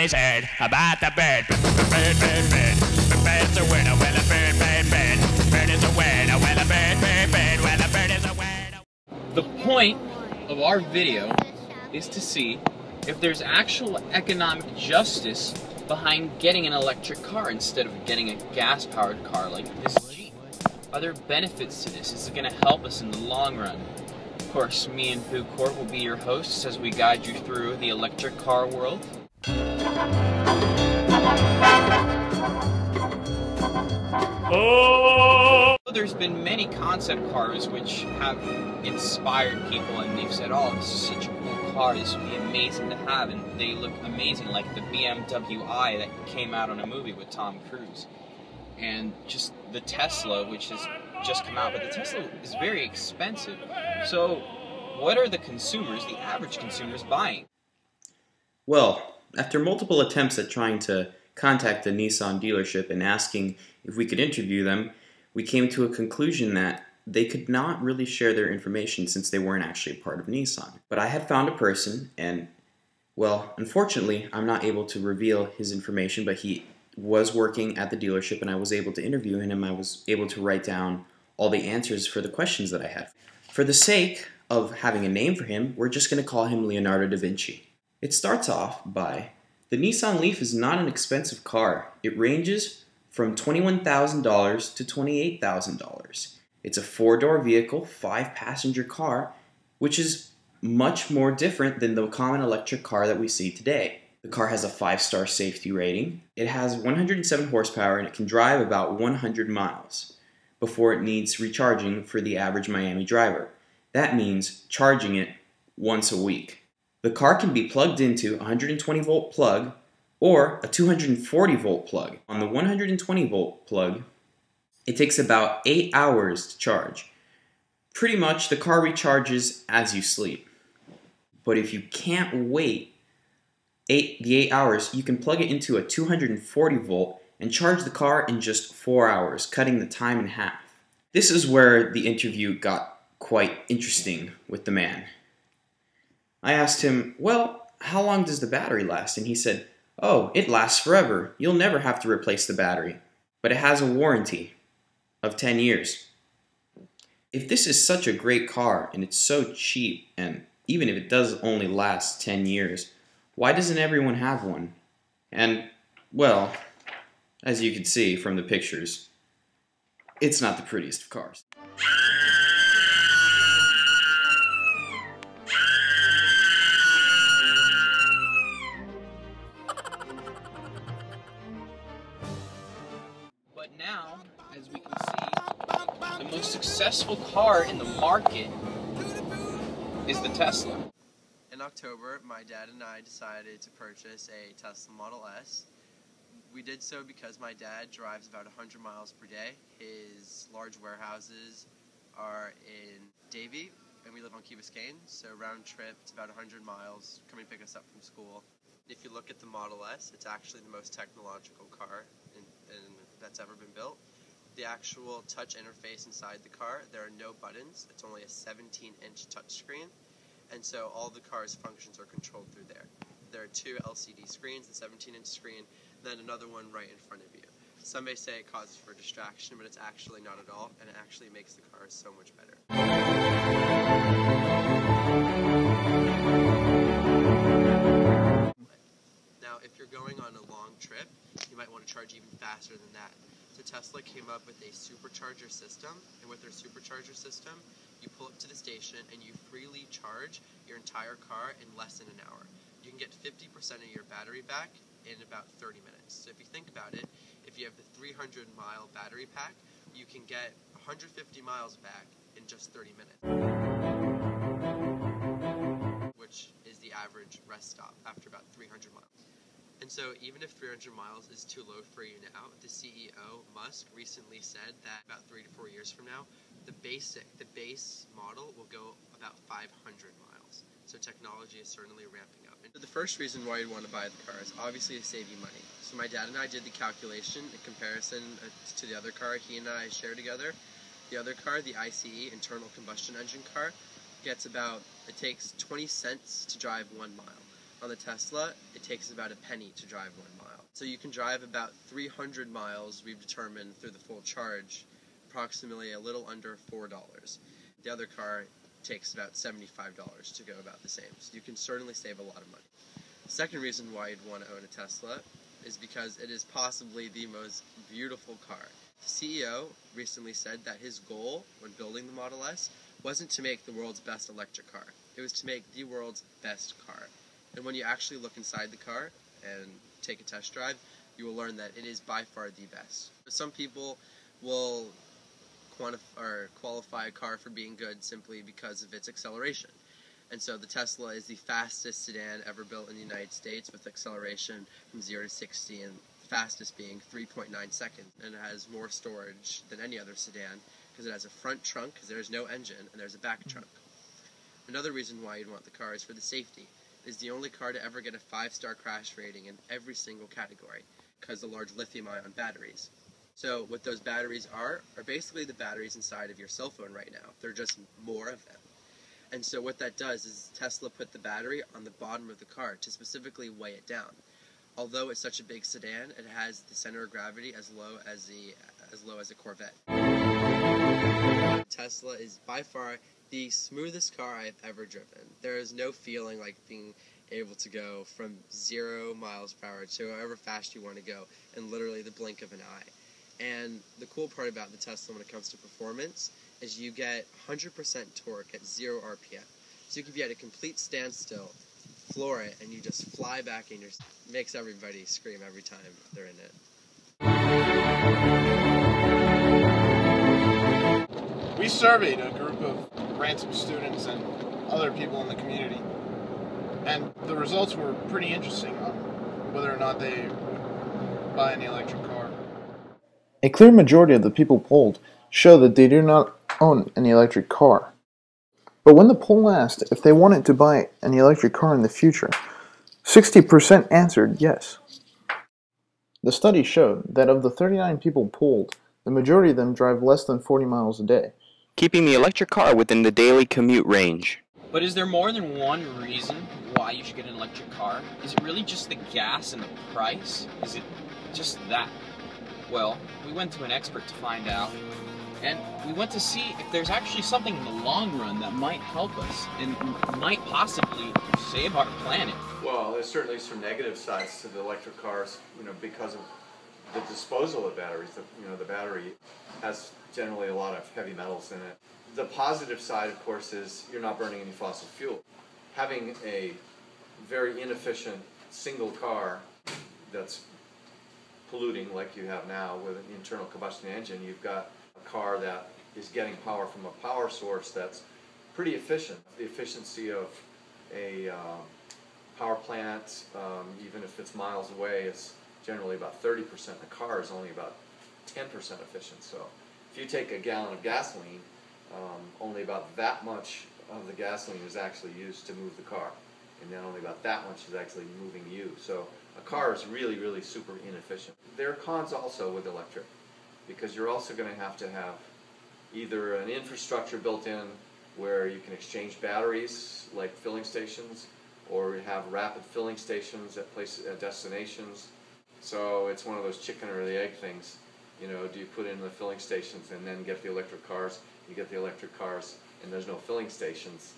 Everybody's heard about the bird. Bird, bird, bird. The bird's a winner. Well, a bird, bird, bird. Bird is a winner. Well, a bird, bird, bird. Well, a bird is a winner. The point of our video is to see if there's actual economic justice behind getting an electric car instead of getting a gas-powered car like this Jeep. Are there benefits to this? Is it going to help us in the long run? Of course, me and Pooh Court will be your hosts as we guide you through the electric car world. There's been many concept cars which have inspired people, and they've said, oh, this is such a cool car, this would be amazing to have, and they look amazing, like the BMW I that came out on a movie with Tom Cruise. And just the Tesla, which has just come out, but the Tesla is very expensive. So what are the consumers, the average consumers, buying? Well, after multiple attempts at trying to contact the Nissan dealership and asking if we could interview them, we came to a conclusion that they could not really share their information since they weren't actually a part of Nissan. But I had found a person, and, well, unfortunately, I'm not able to reveal his information, but he was working at the dealership, and I was able to interview him, and I was able to write down all the answers for the questions that I had. For the sake of having a name for him, we're just going to call him Leonardo da Vinci. It starts off by, the Nissan Leaf is not an expensive car. It ranges from $21,000 to $28,000. It's a 4-door vehicle, 5-passenger car, which is much more different than the common electric car that we see today. The car has a 5-star safety rating. It has 107 horsepower and it can drive about 100 miles before it needs recharging for the average Miami driver. That means charging it once a week. The car can be plugged into a 120-volt plug or a 240-volt plug. On the 120-volt plug, it takes about 8 hours to charge. Pretty much the car recharges as you sleep. But if you can't wait the 8 hours, you can plug it into a 240-volt and charge the car in just 4 hours, cutting the time in half. This is where the interview got quite interesting with the man. I asked him, well, how long does the battery last? And he said, oh, it lasts forever. You'll never have to replace the battery. But it has a warranty of 10 years. If this is such a great car and it's so cheap, and even if it does only last 10 years, why doesn't everyone have one? And, well, as you can see from the pictures, it's not the prettiest of cars. But now, as we can see, the most successful car in the market is the Tesla. In October, my dad and I decided to purchase a Tesla Model S. We did so because my dad drives about 100 miles per day. His large warehouses are in Davie, and we live on Key Biscayne, so round trip, it's about 100 miles, coming to pick us up from school. If you look at the Model S, it's actually the most technological car that's ever been built. The actual touch interface inside the car, there are no buttons. It's only a 17-inch touchscreen, and so all the car's functions are controlled through there. There are 2 LCD screens, the 17-inch screen, and then another one right in front of you. Some may say it causes for distraction, but it's actually not at all, and it actually makes the car so much better. Now, if you're going on a long trip, you might want to charge even faster than that. So Tesla came up with a supercharger system, and with their supercharger system, you pull up to the station and you freely charge your entire car in less than an hour. You can get 50% of your battery back in about 30 minutes. So if you think about it, if you have the 300-mile battery pack, you can get 150 miles back in just 30 minutes, which is the average rest stop after about 300 miles. And so even if 300 miles is too low for you now, the CEO, Musk, recently said that about 3 to 4 years from now, the base model will go about 500 miles. So technology is certainly ramping up. And the first reason why you'd want to buy the car is obviously to save you money. So my dad and I did the calculation in comparison to the other car he and I share together. The other car, the ICE, internal combustion engine car, it takes 20 cents to drive 1 mile. on the Tesla, it takes about a penny to drive 1 mile. So you can drive about 300 miles, we've determined, through the full charge, approximately a little under $4. The other car takes about $75 to go about the same. So you can certainly save a lot of money. The second reason why you'd want to own a Tesla is because it is possibly the most beautiful car. The CEO recently said that his goal when building the Model S wasn't to make the world's best electric car. It was to make the world's best car. And when you actually look inside the car and take a test drive, you will learn that it is by far the best. Some people will qualify a car for being good simply because of its acceleration. And so the Tesla is the fastest sedan ever built in the United States, with acceleration from 0 to 60, and fastest being 3.9 seconds. And it has more storage than any other sedan because it has a front trunk, because there's no engine, and there's a back trunk. Another reason why you'd want the car is for the safety. It is the only car to ever get a 5-star crash rating in every single category because of the large lithium-ion batteries. So what those batteries are basically the batteries inside of your cell phone right now. They're just more of them. And so what that does is Tesla put the battery on the bottom of the car to specifically weigh it down. Although it's such a big sedan, it has the center of gravity as low as a Corvette. Tesla is by far the smoothest car I've ever driven. There is no feeling like being able to go from 0 miles per hour to however fast you want to go in literally the blink of an eye. And the cool part about the Tesla when it comes to performance is you get 100% torque at 0 RPM. So you can be at a complete standstill, floor it, and you just fly back, and it makes everybody scream every time they're in it. We surveyed a group of Ransom students and other people in the community, and the results were pretty interesting on whether or not they would buy an electric car. A clear majority of the people polled show that they do not own an electric car. But when the poll asked if they wanted to buy an electric car in the future, 60% answered yes. The study showed that of the 39 people polled, the majority of them drive less than 40 miles a day, keeping the electric car within the daily commute range. But is there more than one reason why you should get an electric car? Is it really just the gas and the price? Is it just that? Well, we went to an expert to find out, and we went to see if there's actually something in the long run that might help us and might possibly save our planet. Well, there's certainly some negative sides to the electric cars, because of the disposal of batteries. The battery has generally a lot of heavy metals in it. The positive side, of course, is you're not burning any fossil fuel. Having a very inefficient single car that's polluting like you have now with an internal combustion engine, you've got a car that is getting power from a power source that's pretty efficient. The efficiency of a power plant, even if it's miles away, is generally about 30%. The car is only about 10% efficient. So if you take a gallon of gasoline, only about that much of the gasoline is actually used to move the car, and then only about that much is actually moving you. So a car is really, really super inefficient. There are cons also with electric, because you're also going to have either an infrastructure built in where you can exchange batteries like filling stations, or have rapid filling stations at destinations. So it's one of those chicken or the egg things. Do you put in the filling stations and then get the electric cars? You get the electric cars and there's no filling stations.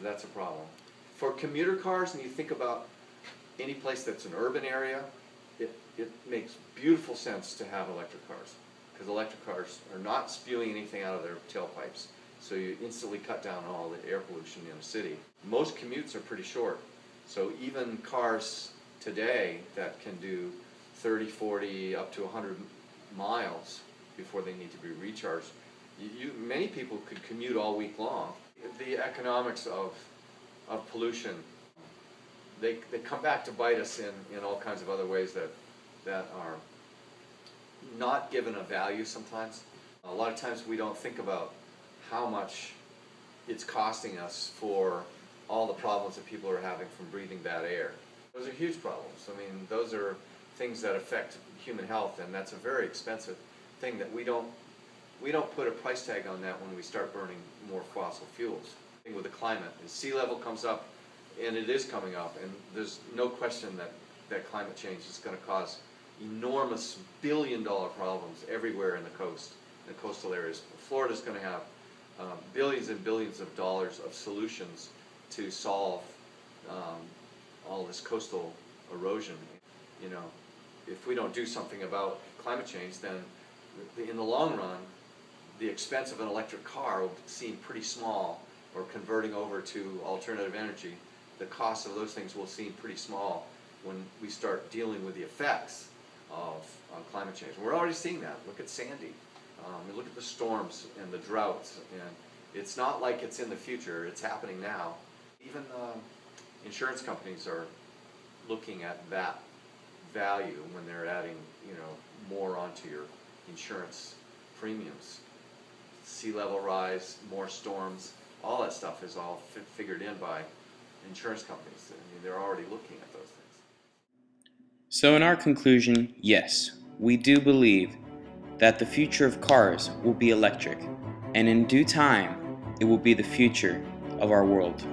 That's a problem. For commuter cars, and you think about any place that's an urban area, it makes beautiful sense to have electric cars, because electric cars are not spewing anything out of their tailpipes, so you instantly cut down all the air pollution in a city. Most commutes are pretty short, so even cars today that can do 30, 40, up to 100 miles before they need to be recharged, many people could commute all week long. The economics of pollution, they come back to bite us in all kinds of other ways that are not given a value sometimes. A lot of times we don't think about how much it's costing us for all the problems that people are having from breathing bad air. Those are huge problems. I mean, those are things that affect human health, and that's a very expensive thing that we don't put a price tag on that when we start burning more fossil fuels. With the climate, as sea level comes up, and it is coming up, and there's no question that climate change is going to cause enormous billion-dollar problems everywhere in the coastal areas. Florida's going to have billions and billions of dollars of solutions to solve all this coastal erosion. You know, if we don't do something about climate change, then in the long run, the expense of an electric car will seem pretty small, or converting over to alternative energy, the cost of those things will seem pretty small when we start dealing with the effects of climate change. And we're already seeing that. Look at Sandy. Look at the storms and the droughts. And it's not like it's in the future. It's happening now. Even insurance companies are looking at that value when they're adding, you know, more onto your insurance premiums. Sea level rise, more storms, all that stuff is all figured in by insurance companies. I mean, they're already looking at those things. So in our conclusion, yes, we do believe that the future of cars will be electric, and in due time, it will be the future of our world.